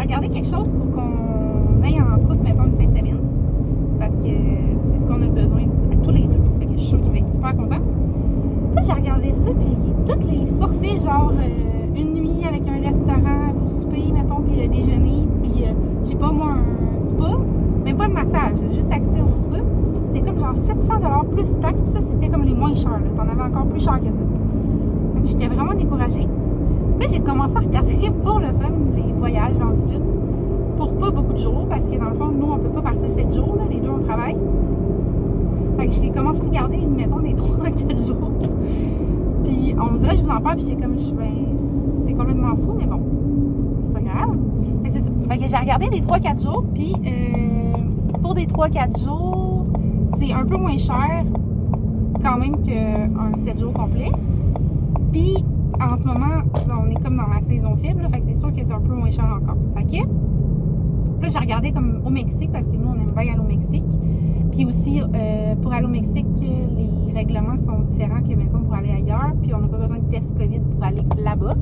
regardé quelque chose pour qu'on aille en couple, mettons, une fin de semaine. Parce que c'est ce qu'on a besoin à tous les deux. Fait que je suis sûre qu'il va être super content. Là, j'ai regardé ça, puis tous les forfaits, genre une nuit avec un restaurant pour souper, mettons, puis le déjeuner, puis je sais pas moi, un spa, même pas de massage, juste accès au spa. C'est comme genre 700$ plus taxes, puis ça, c'était comme les moins chers. T'en avais encore plus cher que ça. Fait que j'étais vraiment découragée. Là, j'ai commencé à regarder pour le fun les voyages dans le sud pour pas beaucoup de jours, parce que dans le fond, nous, on peut pas partir 7 jours, là, les deux, on travaille. Fait que j'ai commencé à regarder, mettons, des 3-4 jours. Puis on me dirait, je vous en parle, puis j'étais comme, c'est complètement fou, mais bon, c'est pas grave. Fait que c'est ça. Fait que j'ai regardé des 3-4 jours, puis pour des 3-4 jours, c'est un peu moins cher quand même qu'un 7 jours complet. Puis en ce moment, on est comme dans la saison faible, là, fait que c'est sûr que c'est un peu moins cher encore. Fait que, là, j'ai regardé comme au Mexique, parce que nous, on aime bien aller au Mexique. Puis aussi, pour aller au Mexique, les règlements sont différents que, mettons, pour aller ailleurs. Puis on n'a pas besoin de test COVID pour aller là-bas.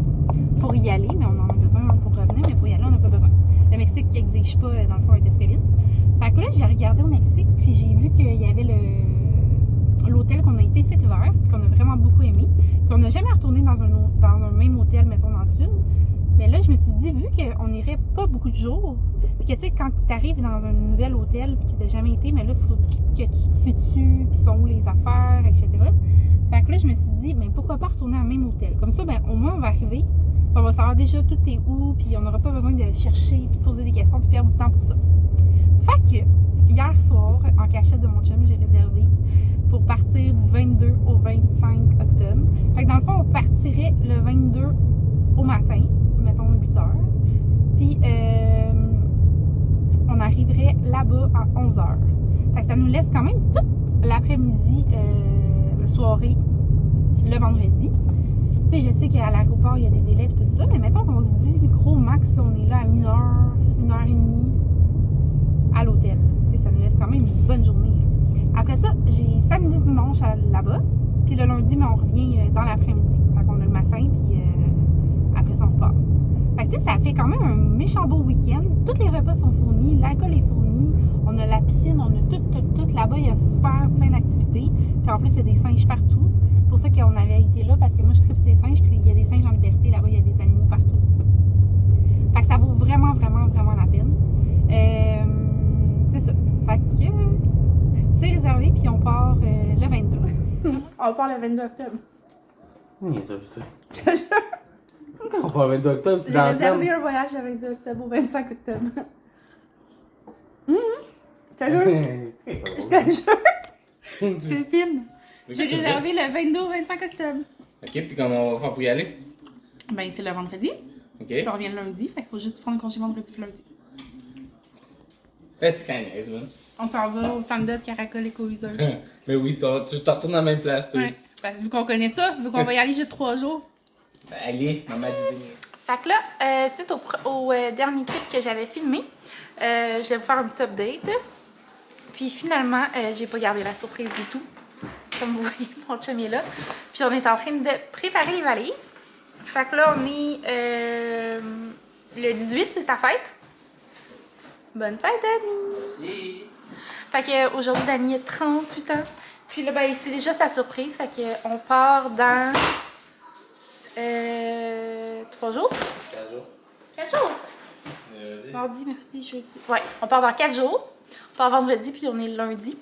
Pour y aller, mais on en a besoin pour revenir, mais pour y aller, on n'a pas besoin. Le Mexique n'exige pas, dans le fond, un test COVID. Fait que là, j'ai regardé au Mexique, puis j'ai vu qu'il y avait l'hôtel qu'on a été cet hiver, puis qu'on a vraiment beaucoup aimé. Puis on n'a jamais retourné dans un même hôtel, mettons, dans le sud. Mais là, je me suis dit, vu qu'on n'irait pas beaucoup de jours, puis que tu sais, quand tu arrives dans un nouvel hôtel, puis que tu n'as jamais été, mais là, il faut que tu te situes, puis sont où les affaires, etc. Fait que là, je me suis dit, ben pourquoi pas retourner au même hôtel? Comme ça, ben au moins, on va arriver, puis on va savoir déjà tout est où, puis on n'aura pas besoin de chercher, puis de poser des questions, puis perdre du temps pour ça. Fait que, hier soir, en cachette de mon chum, j'ai réservé pour partir du 22 au 25 octobre. Fait que dans le fond, on partirait le 22 au matin, mettons 8 heures. Puis, on arriverait là-bas à 11 heures. Fait que ça nous laisse quand même toute l'après-midi, soirée, le vendredi. Tu sais, je sais qu'à l'aéroport, il y a des délais et tout ça, mais mettons qu'on se dit, gros max, on est là à 1 heure, 1 heure et demie à l'hôtel. Tu sais, ça nous laisse quand même une bonne journée. Après ça, j'ai samedi, dimanche là-bas. Puis le lundi, mais on revient dans l'après-midi. Fait qu'on a le matin, puis après ça, on repart. Fait que tu sais, ça fait quand même un méchant beau week-end. Tous les repas sont fournis, l'alcool est fourni. On a la piscine, on a tout. Là-bas, il y a super plein d'activités. Puis en plus, il y a des singes partout. C'est pour ça qu'on avait été là, parce que moi, je tripe ces singes. Puis il y a des singes en liberté. Là-bas, il y a des animaux partout. Fait que ça vaut vraiment, vraiment, vraiment la peine. C'est ça. Fait que c'est réservé, puis on part le 22. On part le 22 octobre. Oui, ça, je te jure. On part le 22 octobre, c'est J'ai dans la réservé semaine. un voyage le 22 octobre au 25 octobre. Je te jure. Je te jure. Je te filme. J'ai réservé le 22 au 25 octobre. Ok, puis comment on va faire pour y aller? Ben, c'est le vendredi. Ok. Puis on revient le lundi. Fait qu'il faut juste prendre congé vendredi puis lundi. Petit cagnaise, man. On s'en va au Sandus Caracol Eco Resort. Mais oui, tu te retournes dans la même place, toi. Ouais. Parce que vu qu'on connaît ça, vu qu'on va y aller juste 3 jours. Ben, allez, maman dit. Fait que là, suite au dernier clip que j'avais filmé, je vais vous faire un petit update. Puis finalement, j'ai pas gardé la surprise du tout. Comme vous voyez, mon chum est là. Puis on est en train de préparer les valises. Fait que là, on est le 18, c'est sa fête. Bonne fête, Dani! Merci. Fait que aujourd'hui, Dani a 38 ans. Puis là, ben, c'est déjà sa surprise. Fait que on part dans 3 jours. 4 jours. 4 jours? Vas-y. Mardi, mercredi, jeudi. Ouais, on part dans 4 jours. On part vendredi, puis on est le lundi.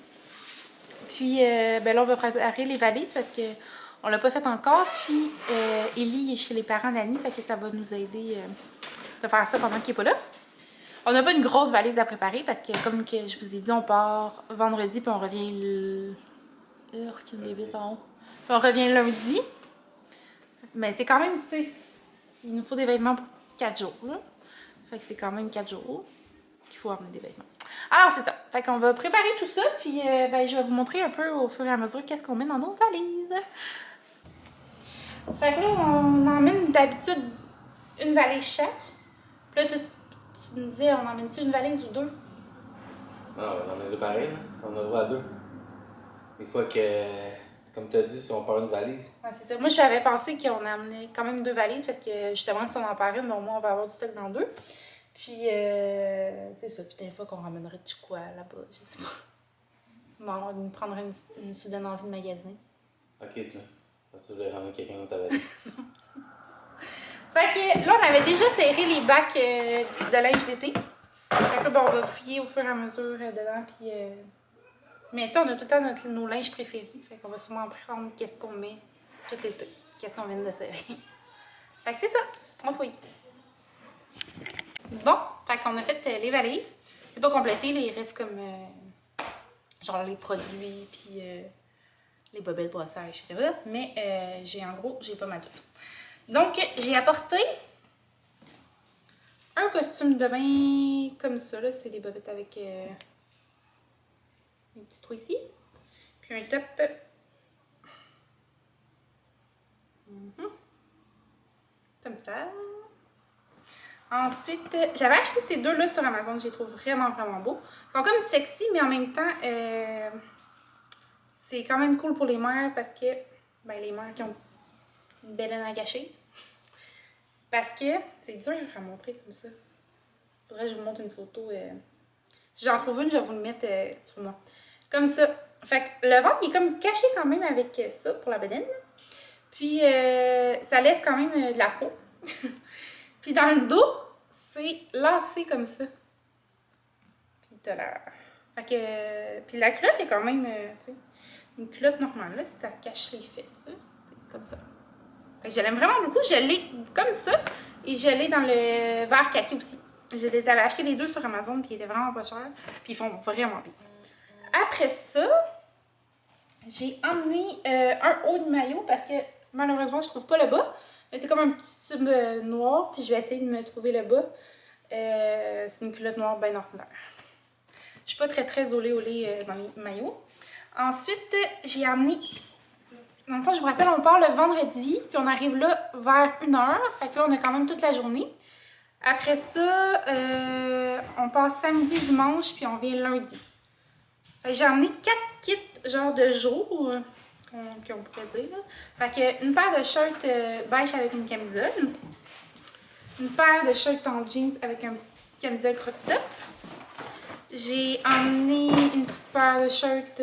Puis ben là, on va préparer les valises parce que on l'a pas fait encore. Puis Ellie est chez les parents d'Annie, fait que ça va nous aider de faire ça pendant qu'il est pas là. On n'a pas une grosse valise à préparer parce que, comme que je vous ai dit, on part vendredi, puis on revient le... Quel bébé en haut. Puis on revient lundi. Mais c'est quand même, tu sais, il nous faut des vêtements pour 4 jours, là. Fait que c'est quand même 4 jours qu'il faut emmener des vêtements. Alors, c'est ça. Fait qu'on va préparer tout ça, puis ben, je vais vous montrer un peu au fur et à mesure qu'est-ce qu'on met dans nos valises. Fait que là, on emmène d'habitude une valise chaque. Puis là, tu me disais, on emmène-tu une valise ou 2? Non, on en a deux pareils, là. On a droit à 2. Une fois que, comme tu as dit, si on part une valise. Ouais, c'est ça. Moi, je avais pensé qu'on amenait quand même 2 valises parce que justement, si on en part une, ben, au moins, on va avoir du stock dans 2. Puis, c'est ça. Puis, des fois qu'on ramènerait du quoi là-bas, je sais pas. Bon, on me prendrait une soudaine envie de magasiner. Ok, toi. Parce que tu voulais ramener quelqu'un dans ta valise. Fait que là, on avait déjà serré les bacs de linge d'été. Fait que là, bon, on va fouiller au fur et à mesure dedans. Puis, mais tu sais, on a tout le temps nos linges préférés. Fait qu'on va sûrement prendre qu'est-ce qu'on met tout l'été. Qu'est-ce qu'on vient de serrer. Fait que c'est ça. On fouille. Bon, fait qu'on a fait les valises. C'est pas complété, là, il reste comme genre les produits, puis les bobettes brossage, etc. Mais en gros, j'ai pas mal tout. Donc, j'ai apporté un costume de bain comme ça, là. C'est des bobettes avec un petit trou ici. Puis un top. Comme ça. Ensuite, j'avais acheté ces deux-là sur Amazon. Je les trouve vraiment, vraiment beaux. Ils sont comme sexy, mais en même temps, c'est quand même cool pour les mères parce que, ben, les mères qui ont une belle à cacher. Parce que c'est dur à montrer comme ça. Faudrait que je vous montre une photo. Si j'en trouve une, je vais vous le mettre sur moi. Comme ça. Fait que le ventre, il est comme caché quand même avec ça pour la bedaine. Puis, ça laisse quand même de la peau. Puis dans le dos, c'est lacé comme ça. Puis t'as la... Fait que... Puis la culotte est quand même, tu sais, une culotte normale, là, si ça cache les fesses, comme ça. Fait que je l'aime vraiment beaucoup. Je l'ai comme ça, et je l'ai dans le vert kaki aussi. Je les avais achetés les deux sur Amazon, puis ils étaient vraiment pas chers. Puis ils font vraiment bien. Après ça, j'ai emmené un haut de maillot, parce que malheureusement, je trouve pas le bas. Mais c'est comme un petit tube noir, puis je vais essayer de me trouver le bas. C'est une culotte noire bien ordinaire. Je suis pas très olé dans les maillots. Ensuite, j'ai amené... Dans le fond, je vous rappelle, on part le vendredi, puis on arrive là vers 1h. Fait que là, on a quand même toute la journée. Après ça, on passe samedi, dimanche, puis on vient lundi. Fait que j'ai amené 4 kits, genre de jour, qu'on pourrait dire. Fait que une paire de shirts beige avec une camisole. Une paire de shirts en jeans avec un petit camisole crop top. J'ai emmené une petite paire de shirts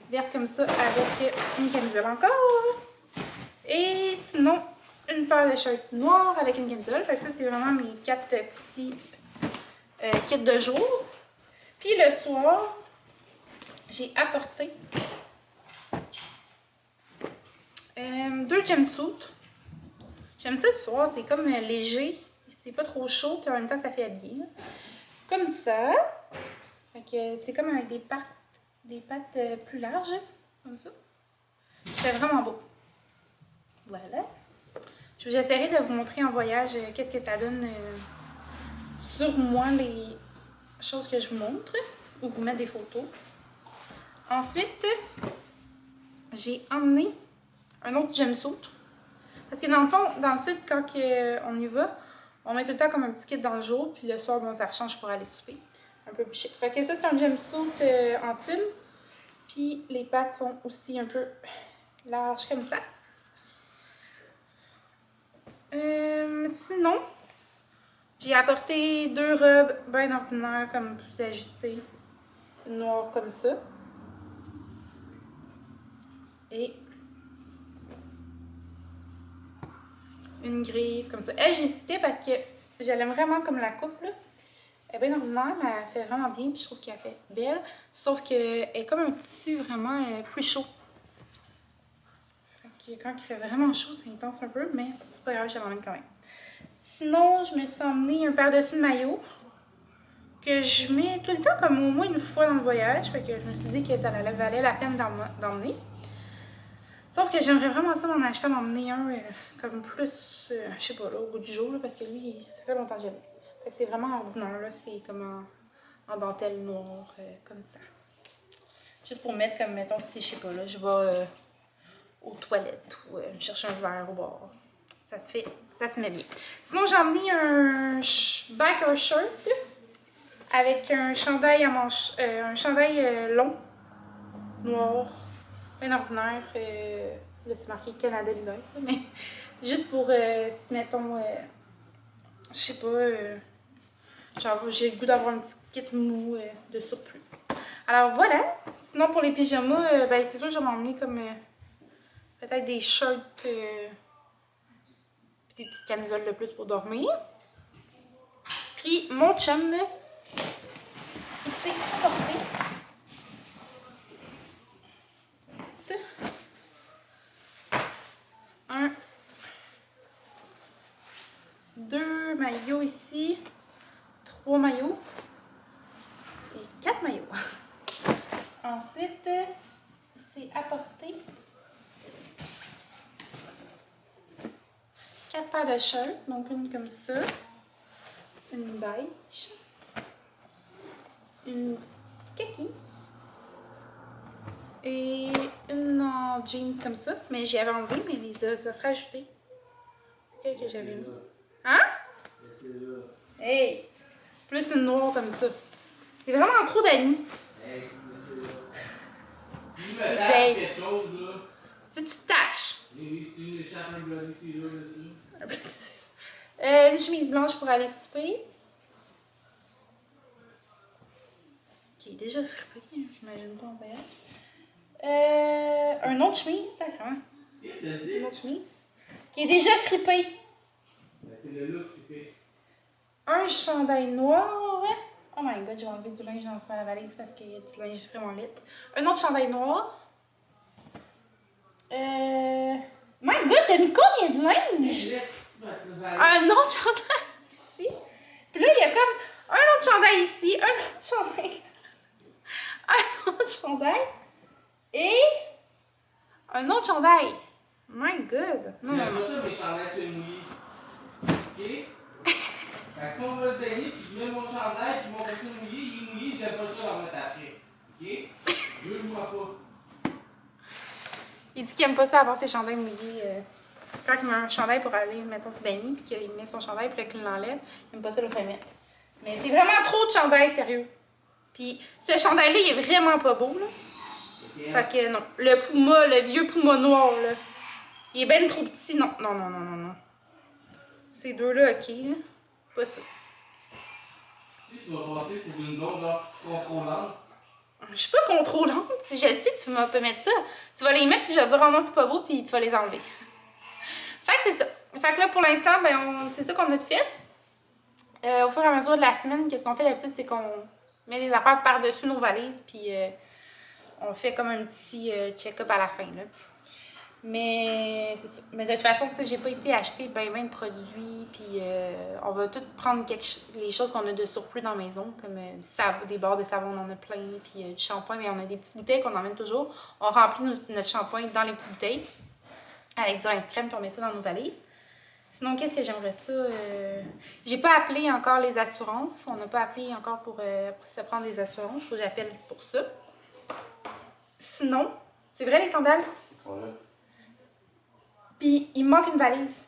verte comme ça avec une camisole encore. Et sinon, une paire de shirts noirs avec une camisole. Fait que ça, c'est vraiment mes 4 petits kits de jour. Puis le soir, j'ai apporté 2 jumpsuits. J'aime ça le soir, c'est comme léger. C'est pas trop chaud, puis en même temps, ça fait habiller. Comme ça. Fait que c'est comme avec des pattes plus larges, comme ça. C'est vraiment beau. Voilà. J'essaierai de vous montrer en voyage qu'est-ce que ça donne sur moi, les choses que je vous montre, ou vous mettre des photos. Ensuite, j'ai emmené un autre jumpsuit. Parce que dans le fond, dans le sud, quand on y va, on met tout le temps comme un petit kit dans le jour, puis le soir, bon, ça rechange pour aller souper. Un peu plus chic. Fait que ça, c'est un jumpsuit en tulle. Puis les pattes sont aussi un peu larges comme ça. Sinon, j'ai apporté 2 robes bien ordinaires, comme plus ajustées. Une noire comme ça. Et une grise comme ça. Elle, j'ai cité parce que je l'aime vraiment comme la coupe, là. Elle est bien ordinaire, mais elle fait vraiment bien, puis je trouve qu'elle fait belle. Sauf qu'elle est comme un tissu vraiment plus chaud. Fait que quand il fait vraiment chaud, c'est intense un peu, mais c'est pas grave, je l'aime quand même. Sinon, je me suis emmené un par-dessus de maillot que je mets tout le temps comme au moins une fois dans le voyage. Fait que je me suis dit que ça valait la peine d'emmener. Sauf que j'aimerais vraiment ça m'en acheter, m'emmener un comme plus, je sais pas, là, au bout du jour, là, parce que lui, ça fait longtemps que je l'ai. Fait que c'est vraiment ordinaire, là. C'est comme en dentelle noire, comme ça. Juste pour mettre comme, mettons, si, je sais pas, là, je vais aux toilettes ou me chercher un verre au bord. Ça se met bien. Sinon, j'ai emmené un biker shirt avec un chandail à manche, un chandail long, noir, bien ordinaire. Là, c'est marqué Canada l'hiver, ça, mais juste pour, si mettons, je sais pas, Genre, j'ai le goût d'avoir un petit kit mou de surplus. Alors voilà. Sinon, pour les pyjamas, ben c'est sûr que je vais m'emmener comme peut-être des shirts puis des petites camisoles de plus pour dormir. Puis mon chum, il s'est porté deux maillots ici, 3 maillots et 4 maillots. Ensuite, il s'est apporté 4 paires de shirts, donc une comme ça, une beige, une kaki et une en jeans comme ça, mais j'y avais enlevé, mais il les a rajoutés. C'est quelle que j'avais mis? Hein? Hey! Plus une noire comme ça. C'est vraiment trop d'amis. Hey, si je me tâche quelque chose, là. Si tu tâches. Si une écharpe, un blondy, c'est là, dessus. Une chemise blanche pour aller souper. Qui est déjà frippée, j'imagine pas en voyage. Un autre chemise, ça, hein? Une autre chemise. Qui est déjà frippée. C'est le look frippé. Un chandail noir. Oh my god, je vais enlever du linge dans la valise parce qu'il y a du linge vraiment lit. Un autre chandail noir. My god, t'as mis combien de linge? Un autre chandail ici. Puis là, il y a comme un autre chandail ici, un autre chandail. Un autre chandail. Et un autre chandail. My god. Non, non, non. Pas ça, mes chandails sur les mouillés. OK? Fait que si on va le baigner, puis je mets mon chandail, puis mon costume mouillé, il est mouillé, j'aime pas ça d'en mettre après. OK? Juge-moi pas. Il dit qu'il aime pas ça avoir ses chandails mouillés. Quand il met un chandail pour aller, mettons, se baigner, puis qu'il met son chandail, puis qu'il l'enlève, il aime pas ça le remettre. Mais c'est vraiment trop de chandail, sérieux. Puis ce chandail-là, il est vraiment pas beau, là. Fait que non. Le Puma, le vieux Puma noir, là. Il est ben trop petit. Non, non, non, non, non, non. Ces deux-là, ok, là. Pas ça. Si tu vas passer pour une blonde, genre, contrôlante. Je suis pas contrôlante. Je sais que tu peux mettre ça. Tu vas les mettre, puis je vais te dire, oh non, c'est pas beau, puis tu vas les enlever. Fait que c'est ça. Fait que là, pour l'instant, ben, c'est ça qu'on a fait. Au fur et à mesure de la semaine, qu'est-ce qu'on fait d'habitude, c'est qu'on met les affaires par-dessus nos valises, puis on fait comme un petit check-up à la fin, là. Mais c'est ça. Mais de toute façon, tu sais, j'ai pas été acheter ben de produits, puis on va tout prendre les choses qu'on a de surplus dans la maison, comme des barres de savon, on en a plein, puis du shampoing, mais on a des petites bouteilles qu'on emmène toujours. On remplit notre shampoing dans les petites bouteilles, avec du rince crème, puis on met ça dans nos valises. Sinon, qu'est-ce que j'aimerais ça? J'ai pas appelé encore les assurances. On n'a pas appelé encore pour se prendre des assurances. Faut que j'appelle pour ça. Sinon, c'est vrai, les sandales? Ils sont là. Puis, il me manque une valise.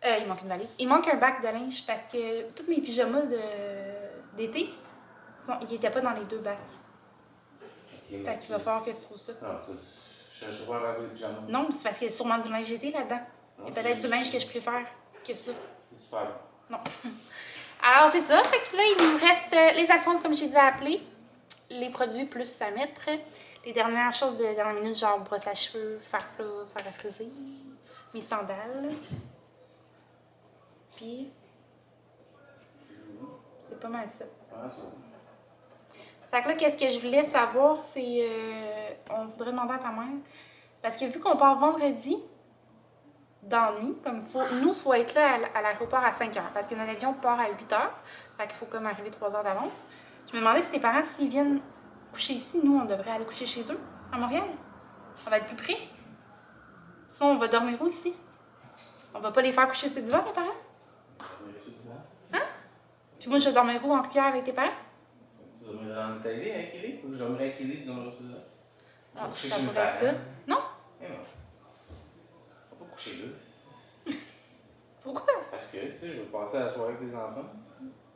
Il manque une valise. Il manque un bac de linge parce que tous mes pyjamas d'été, ils n'étaient pas dans les deux bacs. Okay, fait qu'il va falloir que tu trouves ça. Non, je cherche pas un bac de pyjama. Non, c'est parce qu'il y a sûrement du linge d'été là-dedans. Il y a peut-être du linge que je préfère que ça. C'est super bon. Non. Alors, c'est ça. Fait que là, il nous reste les assurances, comme j'ai dit, à appeler. Les produits plus à mettre. Les dernières choses de dernière minute, genre brosse à cheveux, fer plat, fer à friser. Mes sandales. Puis, c'est pas mal ça. Ah, ça. Fait que là, qu'est-ce que je voulais savoir, c'est... on voudrait demander à ta mère. Parce que vu qu'on part vendredi, dans la nuit, comme il faut être là à l'aéroport à 5 h. Parce que notre avion part à 8 h. Fait qu'il faut comme arriver 3 heures d'avance. Je me demandais si tes parents, s'ils viennent coucher ici, nous, on devrait aller coucher chez eux, à Montréal. On va être plus près. Sinon, on va dormir où ici? On va pas les faire coucher sur le divan, tes parents? Hein? Puis moi, je vais dormir où en cuillère avec tes parents? Tu dormirais dans ta télé avec Kelly? Ou je dormirais avec Kelly, tu dormirais sur là? Ah, ça pourrait être ça. Non? Eh non. On va pas coucher là. Pourquoi? Parce que si je veux passer la soirée avec les enfants.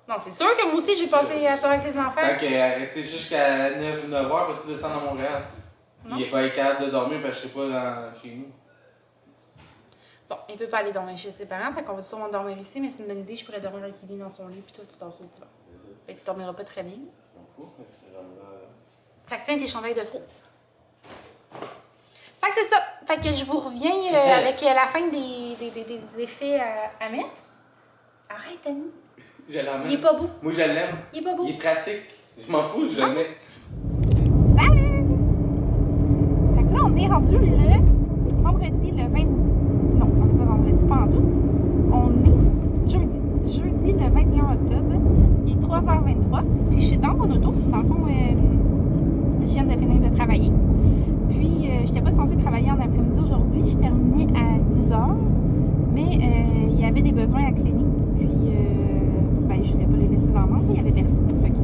Non, c'est sûr que moi aussi, j'ai passé la soirée avec les enfants. Tant qu'à rester jusqu'à 9 ou 9 heures, parce que tu descends à Montréal. Il n'est pas capable de dormir parce que je serai pas chez nous. Bon, il peut pas aller dormir chez ses parents, fait qu'on va sûrement dormir ici, mais c'est une bonne idée, je pourrais dormir avec Kelly dans son lit, puis toi, tu dors sur le divan. Ben, tu dormiras pas très bien. On fout, mais c'est genre là. Fait que tiens tes chandails de trop. Fait que c'est ça. Fait que je vous reviens avec la fin des effets à mettre. Arrête, Annie. Je l'emmène. Il est pas beau. Moi, je l'aime. Il est pas beau. Il est pratique. Je m'en fous, je le mets. Salut! Fait que là, on est rendu le vendredi, le 20... Non, on n'est pas vendredi, pas en doute. On est jeudi. Jeudi, le 21 octobre. Il est 3h23. Puis je suis dans mon auto. Dans le fond, je viens de finir de travailler. Puis, je n'étais pas censée travailler en après-midi aujourd'hui. Je terminais à 10h. Mais il y avait des besoins à clinique. Puis, ben, je ne voulais pas les laisser dans le monde. Il n'y avait personne. Fait que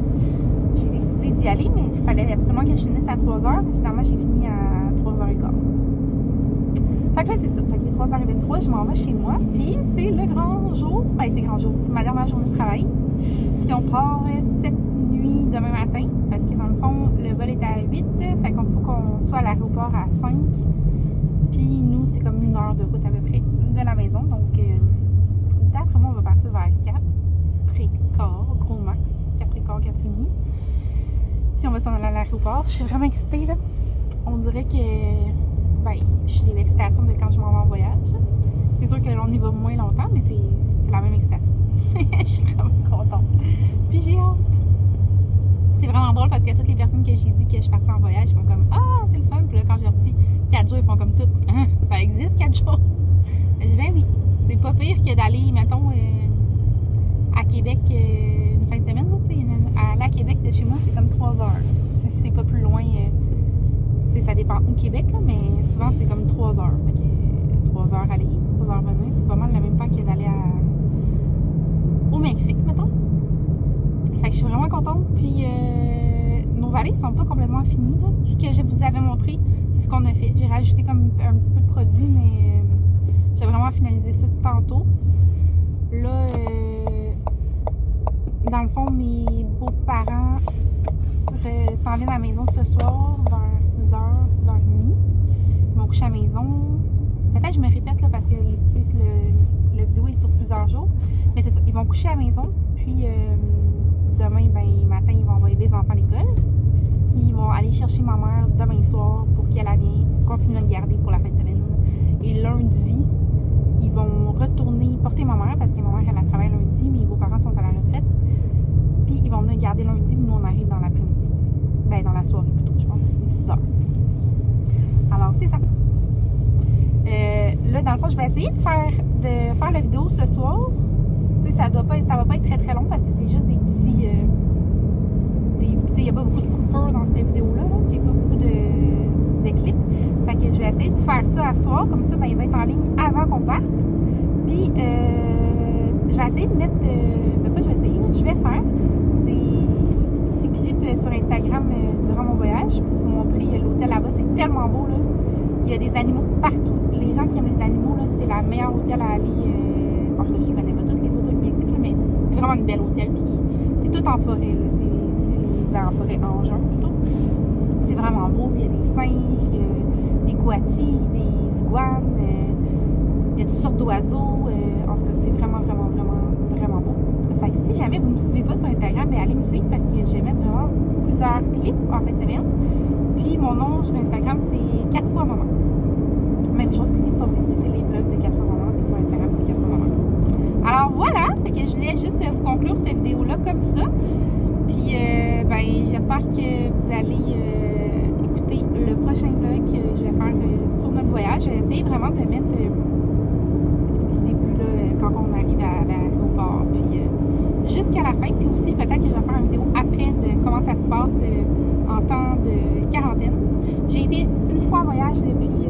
j'ai décidé d'y aller, mais il fallait absolument que je finisse à 3h. Mais finalement, j'ai fini à 3h15. Fait que là, c'est ça. Fait qu'il est 3h23. Je m'en vais chez moi. Puis, c'est le grand jour. Ben, c'est grand jour. C'est ma dernière journée de travail. Puis, on part cette nuit demain matin. Parce que dans le fond, le vol est à 8. Fait qu'il faut qu'on soit à l'aéroport à 5. Puis, nous, c'est comme 1 heure de route à peu près de la maison. Donc, d'après moi, on va partir vers 4h15, gros max. 4h15, 4h30. Puis, on va s'en aller à l'aéroport. Je suis vraiment excitée, là. On dirait que, ben, j'ai l'excitation de quand je m'en vais en voyage. C'est sûr que l'on y va moins longtemps, mais c'est la même excitation. Je suis vraiment contente. Puis, j'ai hâte. C'est vraiment drôle parce que toutes les personnes que j'ai dit que je partais en voyage font comme « Ah, c'est le fun! » Puis là, quand j'ai redit 4 jours, ils font comme tout « Hein? Ça existe 4 jours? » Je dis « Ben oui, c'est pas pire que d'aller, mettons, à Québec une fin de semaine. À aller à Québec de chez moi, c'est comme 3 heures. Si c'est pas plus loin, ça dépend où Québec, là, mais souvent c'est comme 3 heures. Fait que 3 heures aller, 3 heures venir, c'est pas mal le même temps que d'aller au Mexique, mettons. Fait que je suis vraiment contente. Puis nos valises sont pas complètement finies. Là. Tout ce que je vous avais montré, c'est ce qu'on a fait. J'ai rajouté comme un petit peu de produit, mais j'ai vraiment finalisé ça tantôt. Là, dans le fond, mes beaux-parents s'en viennent à la maison ce soir vers 6h, 6h30. Ils vont coucher à la maison. Peut-être que je me répète là, parce que le vidéo est sur plusieurs jours. Mais c'est ça, ils vont coucher à la maison. Puis demain, ben, matin, ils vont envoyer les enfants à l'école. Puis ils vont aller chercher ma mère demain soir pour qu'elle vienne continuer à me garder pour la fin de semaine. Et lundi, ils vont retourner porter ma mère parce que ma mère, elle travaille lundi, mes beaux-parents sont à la retraite. Puis ils vont venir garder lundi, puis nous, on arrive dans l'après-midi. Ben, dans la soirée plutôt, je pense que c'est 6h. Alors, c'est ça. Là, dans le fond, je vais essayer de faire la vidéo ce soir. Tu sais, ça va pas être très très long parce que c'est juste des petits... il n'y a pas beaucoup de coupures dans cette vidéo-là. Là. J'ai pas beaucoup de clips. Fait que je vais essayer de faire ça à soir. Comme ça, ben, il va être en ligne avant qu'on parte. Puis, je vais essayer de mettre... je vais faire des petits clips sur Instagram durant mon voyage pour vous montrer l'hôtel là-bas. C'est tellement beau, là. Il y a des animaux partout. Les gens qui aiment les animaux, là, c'est la meilleure hôtel à aller. En tout cas, je ne connais pas tous les hôtels du Mexique, là, mais c'est vraiment une belle hôtel. Puis c'est tout en forêt. Là. C'est en forêt en jungle plutôt. C'est vraiment beau. Il y a des singes, il y a des coatis, des iguanes. Il y a toutes sortes d'oiseaux. En tout cas, c'est vraiment, vraiment, vraiment, vraiment beau. Fait que si jamais vous ne me suivez pas sur Instagram, bien, allez me suivre parce que je vais mettre vraiment plusieurs clips en fin de semaine. Puis mon nom sur Instagram, c'est 4 fois maman. Même chose qu'ici, sauf ici, c'est les vlogs de 4 fois maman. Puis sur Instagram, c'est 4 fois maman. Alors voilà, fait que je voulais juste vous conclure cette vidéo-là comme ça. Puis ben, j'espère que vous allez écouter le prochain vlog que je vais faire sur notre voyage. J'ai essayé vraiment de mettre du début là, quand on arrive à l'aéroport. Puis jusqu'à la fin. Puis aussi, peut-être que je vais faire une vidéo après de comment ça se passe en temps de quarantaine. J'ai été une fois en voyage depuis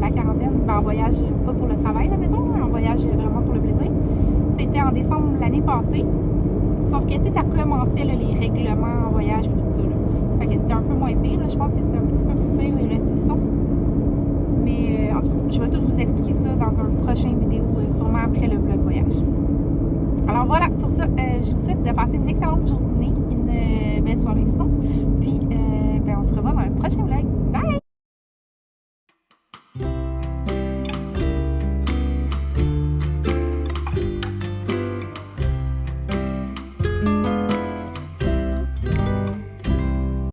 la quarantaine. Ben, en voyage, pas pour le travail, là, mettons. En voyage vraiment pour le plaisir. C'était en décembre l'année passée. Sauf que, tu sais, ça commençait, là, les règlements en voyage et tout ça, là. Fait que c'était un peu moins pire, là. Je pense que c'est un petit peu plus pire, les restrictions. Mais, en tout cas, je vais tout vous expliquer ça dans une prochaine vidéo, sûrement après le vlog voyage. Alors voilà, sur ça, je vous souhaite de passer une excellente journée, une belle soirée sinon. Puis, ben, on se revoit dans le prochain vlog. Bye!